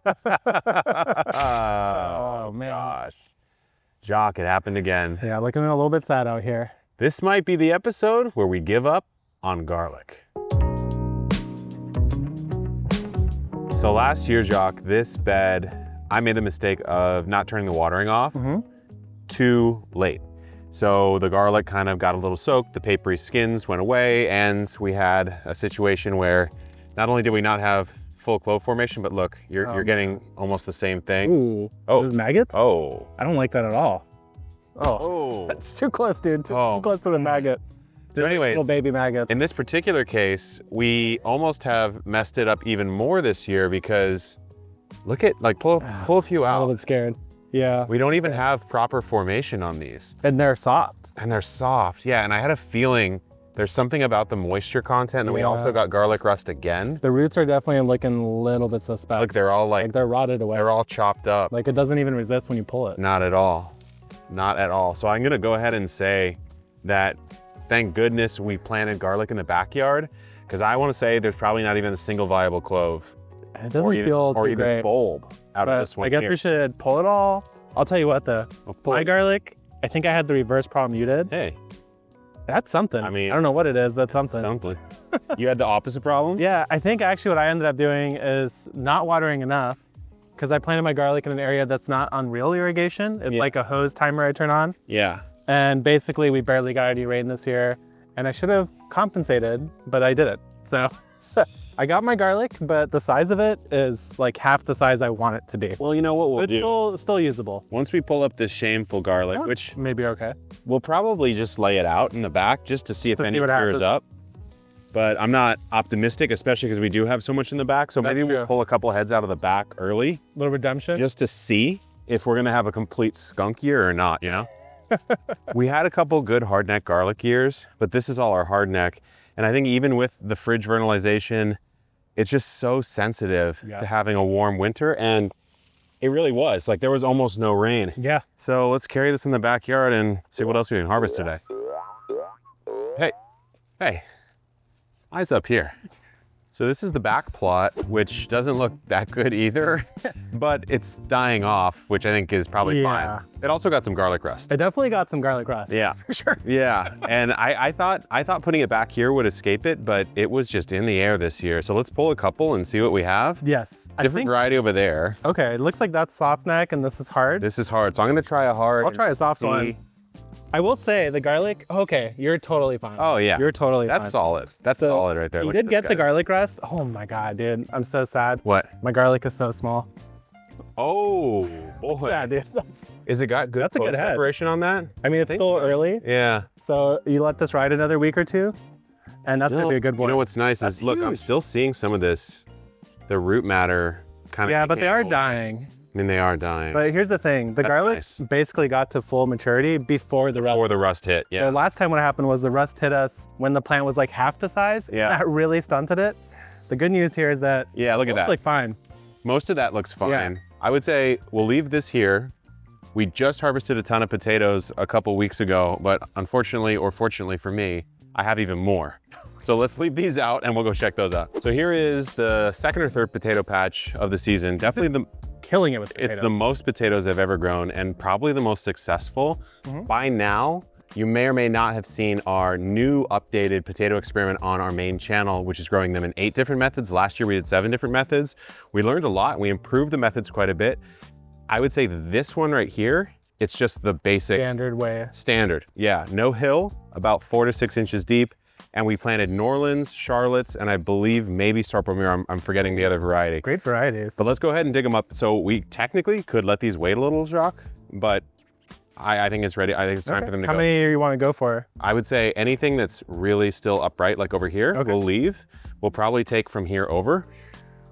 Oh, man. Gosh. Jock, it happened again. Yeah, looking a little bit sad out here. This might be the episode where we give up on garlic. So last year, Jock, this bed, I made the mistake of not turning the watering off too late. So the garlic kind of got a little soaked, the papery skins went away, and we had a situation where not only did we not have full clove formation, but look, you're getting almost the same thing. Ooh, Oh. those maggots? Oh. I don't like that at all. Oh. That's too close, dude. Too close to the maggot. So anyway, Little baby maggot. in this particular case, we almost have messed it up even more this year because look at, like, pull a few A out. little bit scared. Yeah. We don't even have proper formation on these. And they're soft. And they're soft, yeah. And I had a feeling there's something about the moisture content, and we Yeah. also got garlic rust again. The roots are definitely looking a little bit suspect. Look, they're all like they're rotted away. they're all chopped up. Like it doesn't even resist when you pull it. Not at all. Not at all. So I'm gonna go ahead and say that thank goodness we planted garlic in the backyard, because I want to say there's probably not even a single viable clove It doesn't feel or too even great. bulb out of this one I guess here. we should pull it all. I'll tell you what though. My garlic, I think I had the reverse problem you did. Hey, That's something. I mean, I don't know what it is, but something. something. You had the opposite problem? Yeah, I think actually what I ended up doing is not watering enough, because I planted my garlic in an area that's not on real irrigation. It's like a hose timer I turn on. Yeah. And basically we barely got any rain this year, and I should have compensated, but I didn't. So I got my garlic, but the size of it is like half the size I want it to be. Well, you know what we'll But do? still usable. Once we pull up this shameful garlic, which Maybe okay. we'll probably just lay it out in the back just to see if To see any what cures happens. up. But I'm not optimistic, especially because we do have so much in the back. So maybe That's we'll true. pull a couple heads out of the back early Little redemption. just to see if we're gonna have a complete skunk year or not, you know? We had a couple good hardneck garlic years, but this is all our hardneck. And I think even with the fridge vernalization, it's just so sensitive to having a warm winter. And it really was, like there was almost no rain. Yeah. So let's carry this in the backyard and see what else we can harvest today. Hey, eyes up here. So this is the back plot, which doesn't look that good either, but it's dying off, which I think is probably Yeah. fine. It also got some garlic rust. I definitely got some garlic rust. Yeah, For sure. yeah. And I thought putting it back here would escape it, but it was just in the air this year. So let's pull a couple and see what we have. Yes. I Different think, variety over there. okay, it looks like that's soft neck and this is hard. This is hard, so I'm gonna try a hard. I'll try a soft see. one. I will say the garlic, okay, you're totally fine. Oh yeah. You're totally That's fine. solid. That's So, solid right there. You Look at did this get the guy. garlic rust? Oh my God, dude. I'm so sad. What? My garlic is so small. Oh, boy. Yeah, dude. That's, Is it got good That's a good close head. separation on that? I mean, it's still early, Yeah. so you let this ride another week or two, and that's gonna be a good You one. know what's nice That's is, look, I'm huge. still seeing some of this, the root matter kind of. Yeah, but they are dying. I mean, they are dying. But here's the thing, the That's garlic nice. basically got to full maturity before the rust. Before the rust hit, yeah. The last time what happened was the rust hit us when the plant was like half the size. Yeah. That really stunted it. The good news here is that Yeah, look at it that. looks like fine. Most of that looks fine. Yeah. I would say we'll leave this here. We just harvested a ton of potatoes a couple weeks ago, but unfortunately or fortunately for me, I have even more. So let's leave these out and we'll go check those out. So here is the second or third potato patch of the season. Definitely Killing it with potatoes. it's the most potatoes I've ever grown and probably the most successful. By now, you may or may not have seen our new updated potato experiment on our main channel, which is growing them in 8 different methods. Last year we did 7 different methods. We learned a lot. We improved the methods quite a bit. I would say this one right here, it's just the basic standard way. standard. Yeah, no hill, about 4 to 6 inches deep. And we planted Norlands, Charlottes, and I believe maybe Sarpomir. I'm forgetting the other variety. Great varieties. But let's go ahead and dig them up. So we technically could let these wait a little, Jacques, but I think it's ready. I think it's time for them to How go. many you want to go for? I would say anything that's really still upright, like over here, we'll leave. We'll probably take from here over.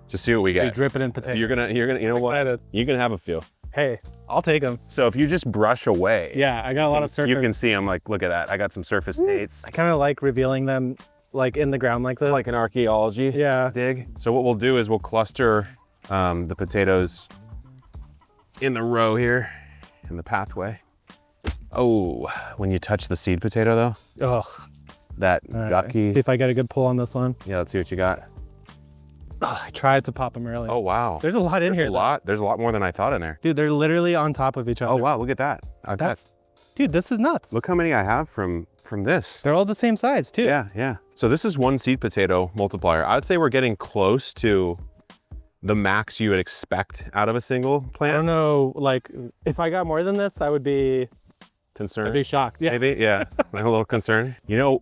Just see what we We get. drip it in potato. You're gonna, you know what? Excited. You can have a few. Hey, I'll take them. So if you just brush away, Yeah, I got a lot of surface. you can see them. Like, look at that. I got some surface dates. I kind of like revealing them like in the ground like this. Like an archaeology dig. So what we'll do is we'll cluster the potatoes in the row here, in the pathway. Oh, when you touch the seed potato though, Ugh. that All right, gucky. see if I get a good pull on this one. Yeah, let's see what you got. I tried to pop them early. Oh, wow. There's a lot in here. There's a lot more than I thought in there. Dude, they're literally on top of each other. Oh, wow, look at that. Dude, this is nuts. Look how many I have from this. They're all the same size too. Yeah. So this is one seed potato multiplier. I'd say we're getting close to the max you would expect out of a single plant. I don't know, like if I got more than this, I would be Concerned? I'd be shocked. Yeah. Maybe, yeah. I'm a little concerned. You know,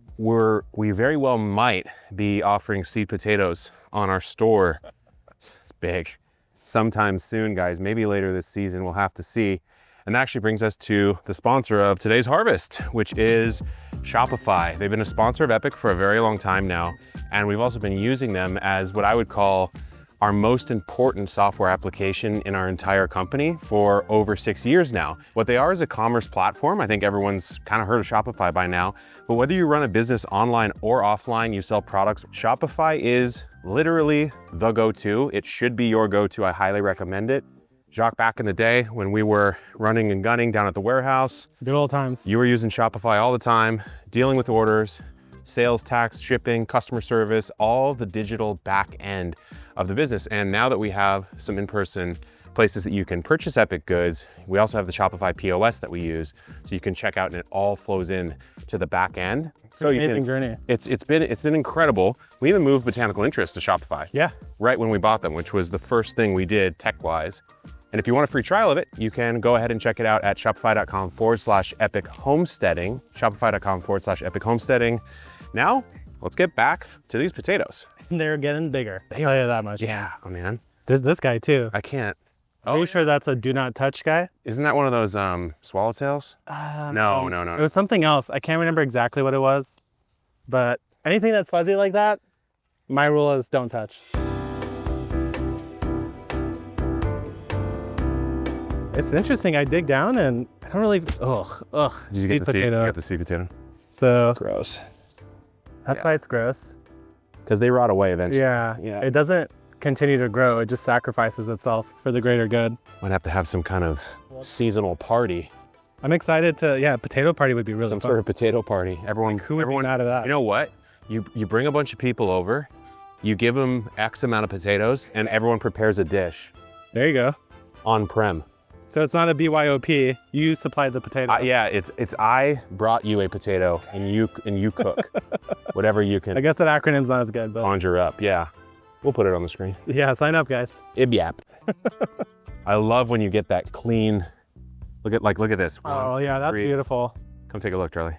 we very well might be offering seed potatoes on our store. It's big. Sometime soon, guys. Maybe later this season, we'll have to see. And that actually brings us to the sponsor of today's harvest, which is Shopify. They've been a sponsor of Epic for a very long time now. And we've also been using them as what I would call our most important software application in our entire company for over 6 years now. What they are is a commerce platform. I think everyone's kind of heard of Shopify by now, but whether you run a business online or offline, you sell products, Shopify is literally the go-to. It should be your go-to. I highly recommend it. Jacques, back in the day when we were running and gunning down at the warehouse, Good old times. you were using Shopify all the time, dealing with orders, sales tax, shipping, customer service, all the digital back end of the business. And now that we have some in-person places that you can purchase Epic goods, we also have the Shopify POS that we use, so you can check out and it all flows in to the back end. So Amazing journey. It's been incredible. We even moved Botanical Interest to Shopify. Yeah. Right when we bought them, which was the first thing we did tech-wise. And if you want a free trial of it, you can go ahead and check it out at shopify.com/epic homesteading, shopify.com/epic homesteading. Now, let's get back to these potatoes. They're getting bigger. I'll tell you that much. Yeah, oh man. There's this guy too. I can't. Are you sure that's a do not touch guy? Isn't that one of those swallowtails? No. It was something else. I can't remember exactly what it was, but anything that's fuzzy like that, my rule is don't touch. It's interesting. I dig down and I don't really, Did you get the seed potato? So Gross. that's why it's gross. Because they rot away eventually. Yeah. It doesn't continue to grow. It just sacrifices itself for the greater good. Might have to have some kind of seasonal party. I'm excited to, potato party would be really Some fun. sort of potato party. Everyone, Who would be mad at that? You know what? You bring a bunch of people over, you give them X amount of potatoes, and everyone prepares a dish There you go. on-prem. So it's not a BYOP. You supplied the potato. Yeah, it's I brought you a potato, and you cook whatever you I can guess that acronym's not as good, but conjure up. Yeah, we'll put it on the screen. yeah, sign up, guys. Ibyap. I love when you get that clean. Look at this. Oh One, yeah, that's three. beautiful. Come take a look, Charlie.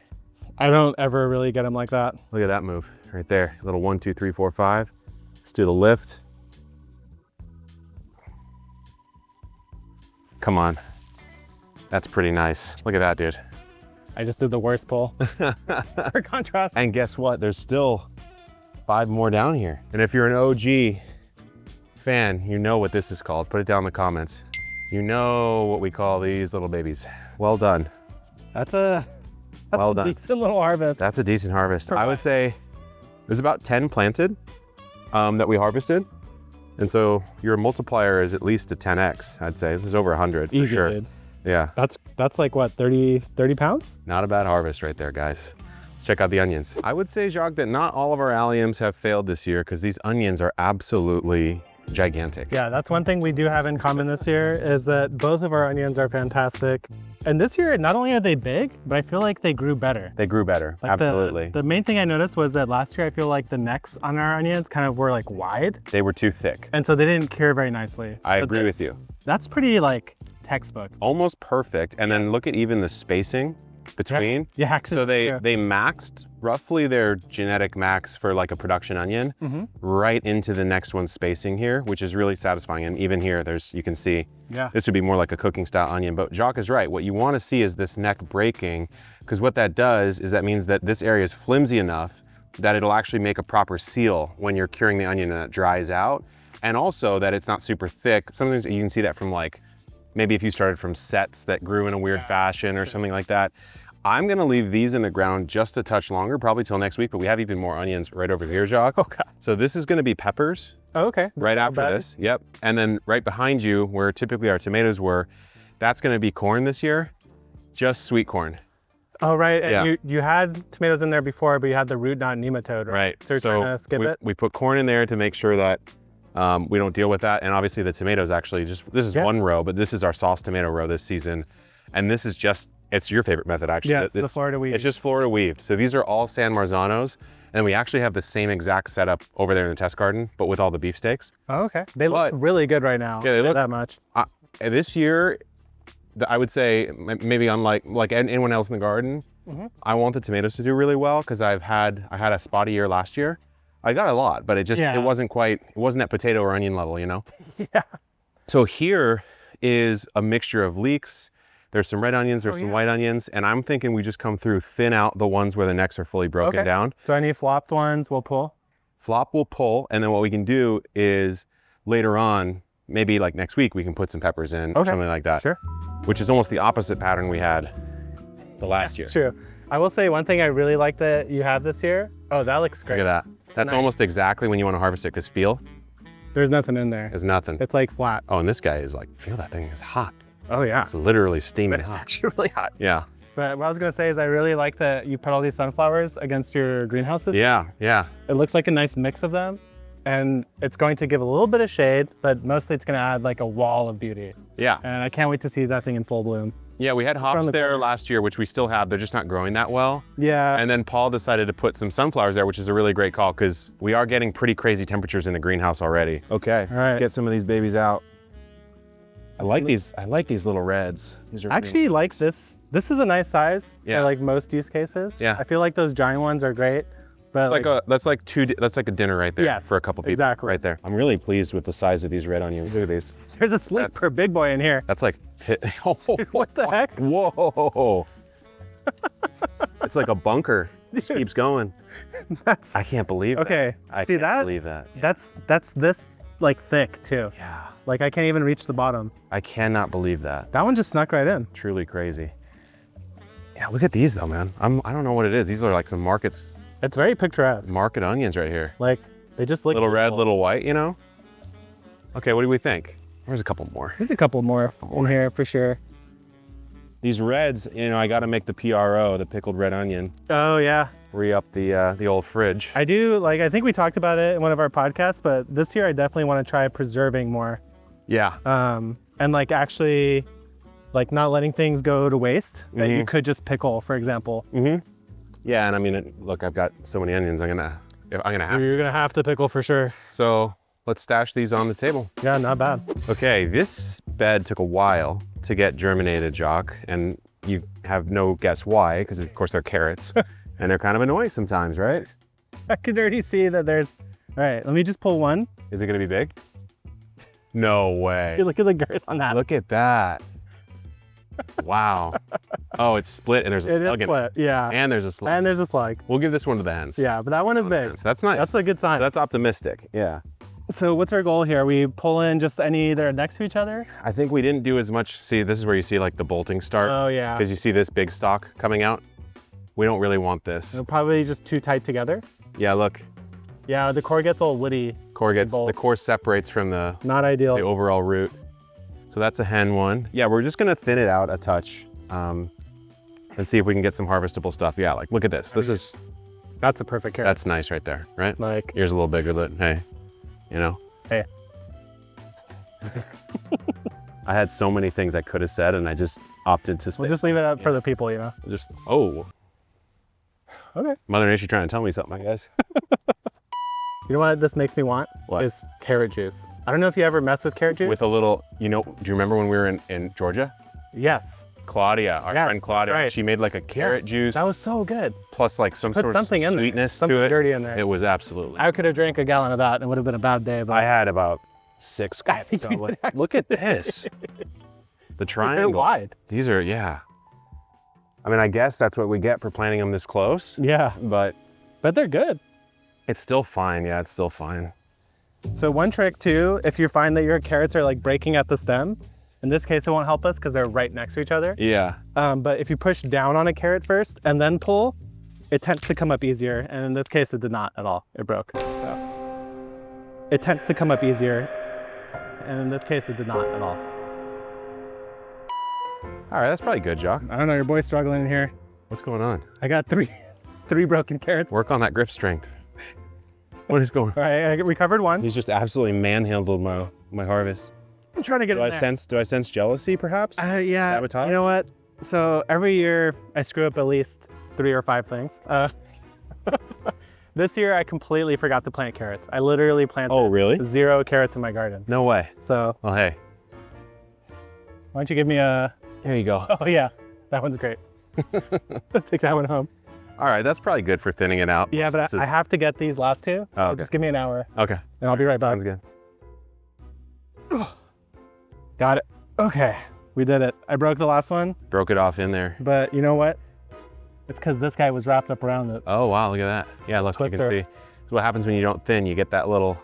I don't ever really get them like that. Look at that move right there. A little 1, 2, 3, 4, 5. Let's do the lift. Come on. That's pretty nice. Look at that, dude. I just did the worst pull. For contrast. And guess what? There's still 5 more down here. And if you're an OG fan, you know what this is called. Put it down in the comments. You know what we call these little babies. Well done. That's a Well done. decent little harvest. That's a decent harvest. For I what? would say there's about 10 planted that we harvested. And so your multiplier is at least a 10x, I'd say. This is over 100 for Easy, sure. dude. Yeah, That's like what, 30 pounds? not a bad harvest right there, guys. Check out the onions. I would say, Jacques, that not all of our alliums have failed this year because these onions are absolutely gigantic. Yeah, that's one thing we do have in common this year is that both of our onions are fantastic. And this year, not only are they big, but I feel like they grew better. They grew better, Like absolutely. The main thing I noticed was that last year, I feel like the necks on our onions kind of were like wide. They were too thick. And so they didn't cure very nicely. I But agree with you. That's pretty like textbook. Almost perfect. And then look at even the spacing between. Yeah, actually. So they yeah. maxed roughly their genetic max for like a production onion right into the next one's spacing here, which is really satisfying. And even here, you can see Yeah. this would be more like a cooking style onion. But Jacques is right. What you want to see is this neck breaking, because what that does is that means that this area is flimsy enough that it'll actually make a proper seal when you're curing the onion and it dries out. And also that it's not super thick. Sometimes you can see that from like, maybe if you started from sets that grew in a weird fashion or something like that. I'm gonna leave these in the ground just a touch longer, probably till next week, but we have even more onions right over here, Jacques. Okay. So this is gonna be peppers Oh, okay. right after bad. this. Yep. And then right behind you, where typically our tomatoes were, that's gonna be corn this year, just sweet corn. Oh, right. And Yeah. you had tomatoes in there before, but you had the root knot nematode, right? Right. So you're trying to skip it? We put corn in there to make sure that We don't deal with that. And obviously the tomatoes actually this is one row, but this is our sauce tomato row this season. And this is it's your favorite method actually. Yes, the Florida weaved. It's just Florida weaved. So these are all San Marzanos. And we actually have the same exact setup over there in the test garden, but with all the beefsteaks. Oh, okay. They look really good right now. Yeah, they look that much. This year, I would say maybe unlike anyone else in the garden, I want the tomatoes to do really well because I had a spotty year last year. I got a lot, but it wasn't at potato or onion level, you know? Yeah. So here is a mixture of leeks. There's some red onions, there's some white onions, and I'm thinking we just come through, thin out the ones where the necks are fully broken down. So any flopped ones we'll pull? Flop will pull, and then what we can do is later on, maybe like next week, we can put some peppers in or something like that. Sure. Which is almost the opposite pattern we had the last year. True. I will say one thing I really like that you have this year. Oh, that looks great. Look at that. That's almost exactly when you want to harvest it, because there's nothing in there. there's nothing. It's like flat. Oh, and this guy is like, feel that thing is hot. Oh yeah. It's literally steaming It's hot. actually really hot. Yeah. But what I was gonna say is I really like that you put all these sunflowers against your greenhouses. Yeah, yeah. It looks like a nice mix of them. And it's going to give a little bit of shade, but mostly it's gonna add like a wall of beauty. Yeah. And I can't wait to see that thing in full blooms. Yeah, we had hops there last year, which we still have. They're just not growing that well. Yeah. And then Paul decided to put some sunflowers there, which is a really great call because we are getting pretty crazy temperatures in the greenhouse already. Okay, let's get some of these babies out. I like these little reds. These are actually like this. This is a nice size for like most use cases. Yeah. I feel like those giant ones are great. But that's like a dinner right there for a couple people. Exactly. Right there. I'm really pleased with the size of these red onions. Look at these. There's a sleep for a big boy in here. That's like, what the heck? Whoa. It's like a bunker. Just keeps going. I can't believe that. Okay. I can't believe that. That's this like thick too. Yeah. Like I can't even reach the bottom. I cannot believe that. That one just snuck right in. Truly crazy. Yeah, look at these though, man. I don't know what it is. These are like some markets. It's very picturesque. Market onions right here. Like they just look little red, little white, you know? Okay, what do we think? There's a couple more. There's a couple more in here for sure. These reds, you know, I got to make the PRO, the pickled red onion. Oh yeah. Re-up the old fridge. I do, like, I think we talked about it in one of our podcasts, but this year I definitely want to try preserving more. Yeah. And like actually, like not letting things go to waste that you could just pickle, for example. Yeah, and I mean, look, I've got so many onions. I'm gonna have. You're gonna have to pickle for sure. So let's stash these on the table. Yeah, not bad. Okay, this bed took a while to get germinated, Jock, and you have no guess why, because of course they're carrots, and they're kind of annoying sometimes, right? I can already see that there's. All right, let me just pull one. Is it gonna be big? No way. Look at the girth on that. Look at that. Wow. Oh, it's split and there's a slug in it. Yeah. And there's a slug. And there's a slug. We'll give this one to the hens. Yeah, but that one is big. So that's nice. That's a good sign. So that's optimistic. Yeah. So what's our goal here? We pull in just any that are next to each other? I think we didn't do as much. See, this is where you see like the bolting start. Oh yeah. Because you see this big stalk coming out. We don't really want this. They're probably just too tight together. Yeah, look. Yeah, the core gets all woody. The core separates from the not ideal. The overall root. So that's a hen one. Yeah, we're just gonna thin it out a touch and see if we can get some harvestable stuff. Yeah, like look at this. That's a perfect carrot. That's nice right there, right? Like here's a little bigger than, hey, you know? Hey. I had so many things I could have said and I just opted to stay. We'll just leave it up for the people, you know? Okay. Mother Nature trying to tell me something, I guess. You know what this makes me want? What? Is carrot juice. I don't know if you ever messed with carrot juice. With a little, you know, do you remember when we were in Georgia? Yes. Claudia, our friend Claudia, right. She made like a carrot juice. That was so good. Plus like some sort of sweetness something to it. dirty in there. It was absolutely. I could have drank a gallon of that and it would have been a bad day. But I had about 6 cups. Look at this. The triangle. They're wide. These are, yeah. I mean, I guess that's what we get for planting them this close. Yeah. But they're good. It's still fine. Yeah, it's still fine. So one trick too, if you find that your carrots are like breaking at the stem, in this case it won't help us because they're right next to each other. Yeah. But if you push down on a carrot first and then pull, it tends to come up easier. And in this case, it did not at all. It broke. So it tends to come up easier. And in this case, it did not at all. All right, that's probably good, Jock. I don't know, your boy's struggling in here. What's going on? I got three broken carrots. Work on that grip strength. What is going on? All right, I recovered one. He's just absolutely manhandled my harvest. I'm trying to get Do I sense jealousy, perhaps? Yeah, Sabotage? you know what? So every year I screw up at least 3 or 5 things. This year I completely forgot to plant carrots. I literally planted Oh, really? 0 carrots in my garden. No way. So Well, hey, why don't you give me a, here you go. oh yeah, that one's great. Take that one home. All right, that's probably good for thinning it out. Yeah, but I have to get these last 2, so okay. just give me an hour Okay, and I'll be right back. sounds good. Got it. Okay, we did it. I broke the last one, Broke it off in there. but you know what? It's because this guy was wrapped up around it. Oh, wow, look at that. Yeah, look, you can Twister. see. So what happens when you don't thin, you get that little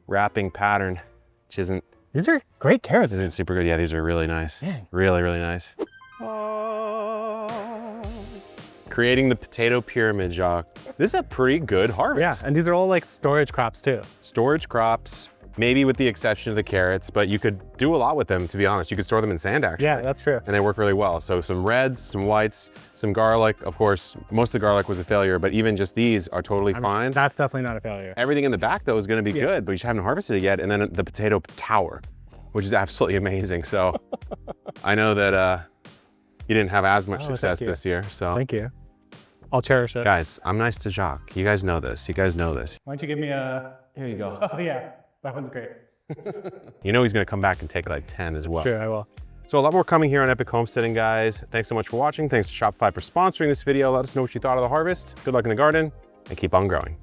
wrapping pattern, which isn't These are great carrots. super good. Yeah, these are really nice. Dang. Really, really nice. Creating the potato pyramid, Jacques. This is a pretty good harvest. Yeah, and these are all like storage crops too. Storage crops, maybe with the exception of the carrots, but you could do a lot with them, to be honest. You could store them in sand, actually. Yeah, that's true. And they work really well. So some reds, some whites, some garlic. Of course, most of the garlic was a failure, but even just these are totally fine. That's definitely not a failure. Everything in the back, though, is gonna be good, but you just haven't harvested it yet. And then the potato tower, which is absolutely amazing. So I know that you didn't have as much success this year, so. Thank you. I'll cherish it. Guys, I'm nice to Jacques. You guys know this. You guys know this. Why don't you give me a... Here you go. Oh yeah, that one's great. You know he's gonna come back and take like 10 as well. Sure, I will. So a lot more coming here on Epic Homesteading, guys. Thanks so much for watching. Thanks to Shopify for sponsoring this video. Let us know what you thought of the harvest. Good luck in the garden and keep on growing.